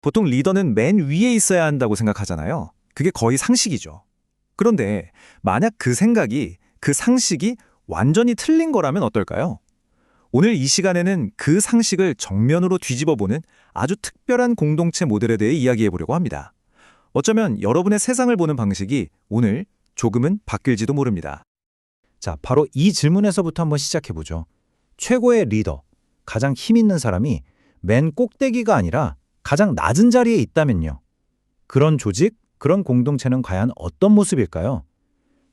보통 리더는 맨 위에 있어야 한다고 생각하잖아요. 그게 거의 상식이죠. 그런데 만약 그 생각이, 그 상식이 완전히 틀린 거라면 어떨까요? 오늘 이 시간에는 그 상식을 정면으로 뒤집어보는 아주 특별한 공동체 모델에 대해 이야기해 보려고 합니다. 어쩌면 여러분의 세상을 보는 방식이 오늘 조금은 바뀔지도 모릅니다. 자, 바로 이 질문에서부터 한번 시작해보죠. 최고의 리더, 가장 힘 있는 사람이 맨 꼭대기가 아니라 가장 낮은 자리에 있다면요. 그런 조직, 그런 공동체는 과연 어떤 모습일까요?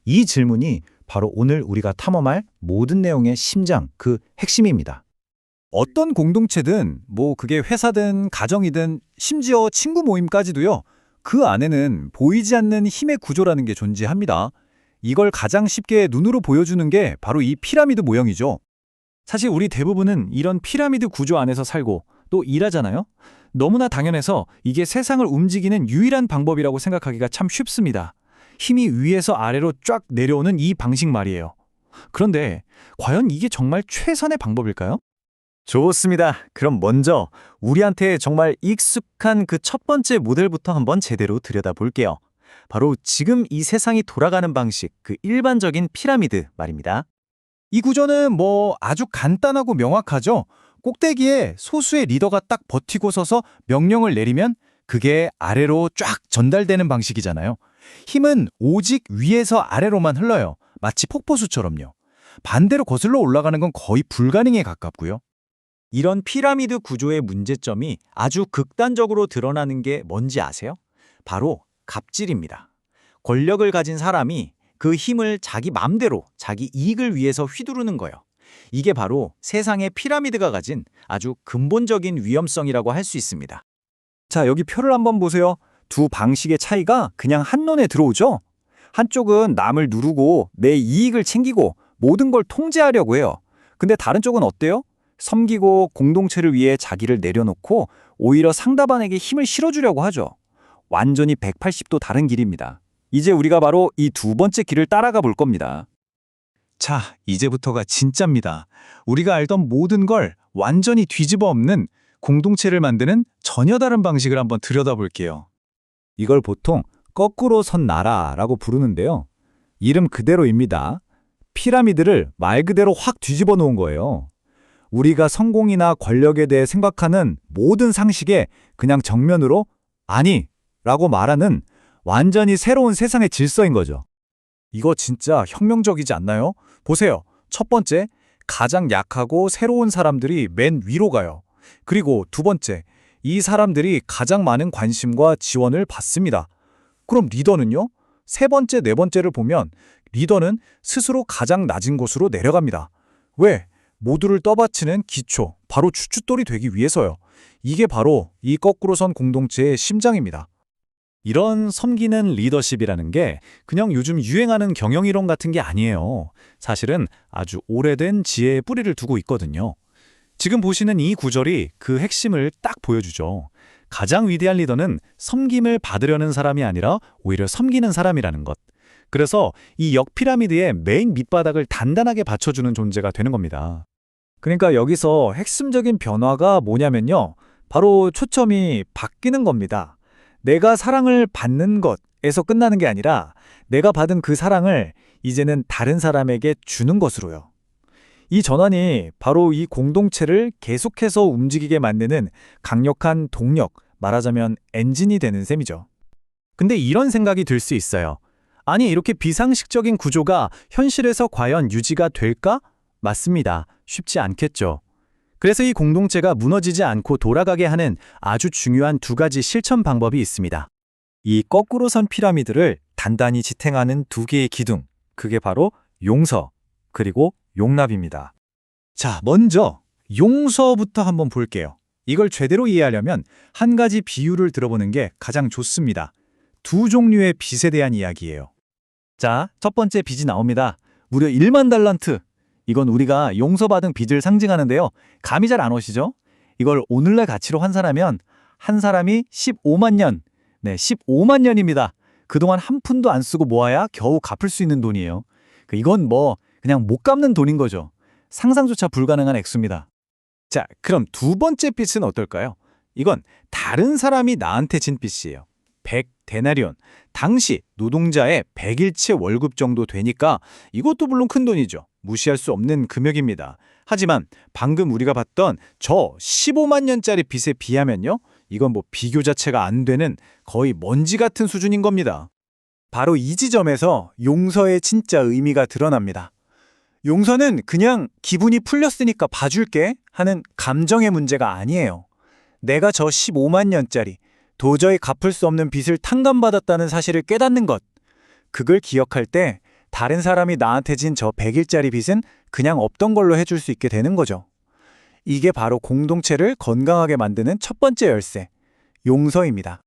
이 질문이 바로 오늘 우리가 탐험할 모든 내용의 심장, 그 핵심입니다. 어떤 공동체든 그게 회사든 가정이든 심지어 친구 모임까지도요. 그 안에는 보이지 않는 힘의 구조라는 게 존재합니다. 이걸 가장 쉽게 눈으로 보여주는 게 바로 이 피라미드 모형이죠. 사실 우리 대부분은 이런 피라미드 구조 안에서 살고 또 일하잖아요. 너무나 당연해서 이게 세상을 움직이는 유일한 방법이라고 생각하기가 참 쉽습니다. 힘이 위에서 아래로 쫙 내려오는 이 방식 말이에요. 그런데 과연 이게 정말 최선의 방법일까요? 좋습니다. 그럼 먼저 우리한테 정말 익숙한 그 첫 번째 모델부터 한번 제대로 들여다볼게요. 바로 지금 이 세상이 돌아가는 방식, 그 일반적인 피라미드 말입니다. 이 구조는 아주 간단하고 명확하죠. 꼭대기에 소수의 리더가 딱 버티고 서서 명령을 내리면 그게 아래로 쫙 전달되는 방식이잖아요. 힘은 오직 위에서 아래로만 흘러요. 마치 폭포수처럼요. 반대로 거슬러 올라가는 건 거의 불가능에 가깝고요. 이런 피라미드 구조의 문제점이 아주 극단적으로 드러나는 게 뭔지 아세요? 바로 갑질입니다. 권력을 가진 사람이 그 힘을 자기 맘대로 자기 이익을 위해서 휘두르는 거예요. 이게 바로 세상의 피라미드가 가진 아주 근본적인 위험성이라고 할 수 있습니다. 자, 여기 표를 한번 보세요. 두 방식의 차이가 그냥 한눈에 들어오죠? 한쪽은 남을 누르고 내 이익을 챙기고 모든 걸 통제하려고 해요. 근데 다른 쪽은 어때요? 섬기고 공동체를 위해 자기를 내려놓고 오히려 상대방에게 힘을 실어주려고 하죠. 완전히 180도 다른 길입니다. 이제 우리가 바로 이 두 번째 길을 따라가 볼 겁니다. 자, 이제부터가 진짜입니다. 우리가 알던 모든 걸 완전히 뒤집어 엎는 공동체를 만드는 전혀 다른 방식을 한번 들여다볼게요. 이걸 보통 거꾸로 선 나라라고 부르는데요. 이름 그대로입니다. 피라미드를 말 그대로 확 뒤집어 놓은 거예요. 우리가 성공이나 권력에 대해 생각하는 모든 상식에 그냥 정면으로 아니! 라고 말하는 완전히 새로운 세상의 질서인 거죠. 이거 진짜 혁명적이지 않나요? 보세요. 첫 번째, 가장 약하고 새로운 사람들이 맨 위로 가요. 그리고 두 번째, 이 사람들이 가장 많은 관심과 지원을 받습니다. 그럼 리더는요? 세 번째, 네 번째를 보면 리더는 스스로 가장 낮은 곳으로 내려갑니다. 왜? 모두를 떠받치는 기초, 바로 주춧돌이 되기 위해서요. 이게 바로 이 거꾸로 선 공동체의 심장입니다. 이런 섬기는 리더십이라는 게 그냥 요즘 유행하는 경영이론 같은 게 아니에요. 사실은 아주 오래된 지혜의 뿌리를 두고 있거든요. 지금 보시는 이 구절이 그 핵심을 딱 보여주죠. 가장 위대한 리더는 섬김을 받으려는 사람이 아니라 오히려 섬기는 사람이라는 것. 그래서 이 역피라미드의 메인 밑바닥을 단단하게 받쳐주는 존재가 되는 겁니다. 그러니까 여기서 핵심적인 변화가 뭐냐면요. 바로 초점이 바뀌는 겁니다. 내가 사랑을 받는 것에서 끝나는 게 아니라 내가 받은 그 사랑을 이제는 다른 사람에게 주는 것으로요. 이 전환이 바로 이 공동체를 계속해서 움직이게 만드는 강력한 동력, 말하자면 엔진이 되는 셈이죠. 근데 이런 생각이 들 수 있어요. 아니, 이렇게 비상식적인 구조가 현실에서 과연 유지가 될까? 맞습니다. 쉽지 않겠죠. 그래서 이 공동체가 무너지지 않고 돌아가게 하는 아주 중요한 두 가지 실천 방법이 있습니다. 이 거꾸로 선 피라미드를 단단히 지탱하는 두 개의 기둥, 그게 바로 용서, 그리고 용납입니다. 자, 먼저 용서부터 한번 볼게요. 이걸 제대로 이해하려면 한 가지 비유를 들어보는 게 가장 좋습니다. 두 종류의 빚에 대한 이야기예요. 자, 첫 번째 빚이 나옵니다. 무려 1만 달란트. 이건 우리가 용서받은 빚을 상징하는데요. 감이 잘 안 오시죠? 이걸 오늘날 가치로 환산하면 한 사람이 15만 년, 15만 년입니다. 그동안 한 푼도 안 쓰고 모아야 겨우 갚을 수 있는 돈이에요. 이건 그냥 못 갚는 돈인 거죠. 상상조차 불가능한 액수입니다. 자, 그럼 두 번째 빚은 어떨까요? 이건 다른 사람이 나한테 진 빚이에요. 100데나리온. 당시 노동자의 100일치 월급 정도 되니까 이것도 물론 큰 돈이죠. 무시할 수 없는 금액입니다. 하지만 방금 우리가 봤던 저 15만 년짜리 빚에 비하면요. 이건 뭐 비교 자체가 안 되는 거의 먼지 같은 수준인 겁니다. 바로 이 지점에서 용서의 진짜 의미가 드러납니다. 용서는 그냥 기분이 풀렸으니까 봐줄게 하는 감정의 문제가 아니에요. 내가 저 15만 년짜리 도저히 갚을 수 없는 빚을 탕감받았다는 사실을 깨닫는 것. 그걸 기억할 때 다른 사람이 나한테 진 저 100일짜리 빚은 그냥 없던 걸로 해줄 수 있게 되는 거죠. 이게 바로 공동체를 건강하게 만드는 첫 번째 열쇠, 용서입니다.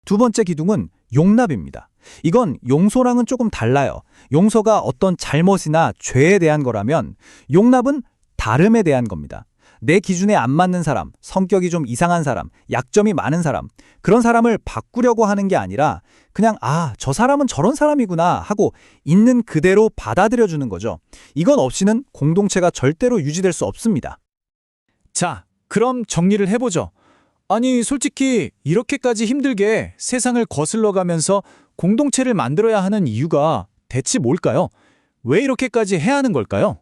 두 번째 기둥은 용납입니다. 이건 용서랑은 조금 달라요. 용서가 어떤 잘못이나 죄에 대한 거라면 용납은 다름에 대한 겁니다. 내 기준에 안 맞는 사람, 성격이 좀 이상한 사람, 약점이 많은 사람, 그런 사람을 바꾸려고 하는 게 아니라 그냥 저 사람은 저런 사람이구나 하고 있는 그대로 받아들여주는 거죠. 이건 없이는 공동체가 절대로 유지될 수 없습니다. 자, 그럼 정리를 해보죠. 아니, 솔직히 이렇게까지 힘들게 세상을 거슬러 가면서 공동체를 만들어야 하는 이유가 대체 뭘까요? 왜 이렇게까지 해야 하는 걸까요?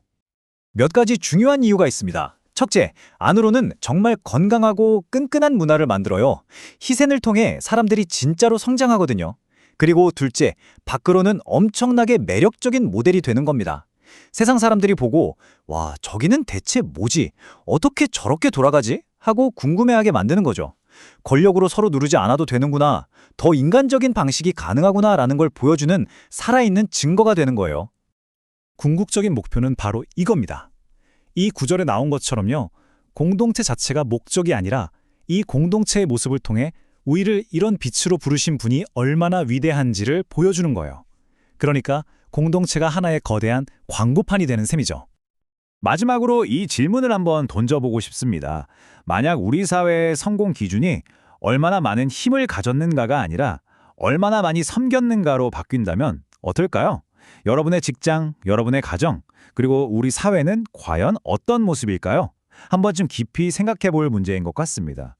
몇 가지 중요한 이유가 있습니다. 첫째, 안으로는 정말 건강하고 끈끈한 문화를 만들어요. 희생을 통해 사람들이 진짜로 성장하거든요. 그리고 둘째, 밖으로는 엄청나게 매력적인 모델이 되는 겁니다. 세상 사람들이 보고 와, 저기는 대체 뭐지? 어떻게 저렇게 돌아가지? 하고 궁금해하게 만드는 거죠. 권력으로 서로 누르지 않아도 되는구나. 더 인간적인 방식이 가능하구나 라는 걸 보여주는 살아있는 증거가 되는 거예요. 궁극적인 목표는 바로 이겁니다. 이 구절에 나온 것처럼요. 공동체 자체가 목적이 아니라 이 공동체의 모습을 통해 우리를 이런 빛으로 부르신 분이 얼마나 위대한지를 보여주는 거예요. 그러니까 공동체가 하나의 거대한 광고판이 되는 셈이죠. 마지막으로 이 질문을 한번 던져보고 싶습니다. 만약 우리 사회의 성공 기준이 얼마나 많은 힘을 가졌는가가 아니라 얼마나 많이 섬겼는가로 바뀐다면 어떨까요? 여러분의 직장, 여러분의 가정, 그리고 우리 사회는 과연 어떤 모습일까요? 한 번쯤 깊이 생각해 볼 문제인 것 같습니다.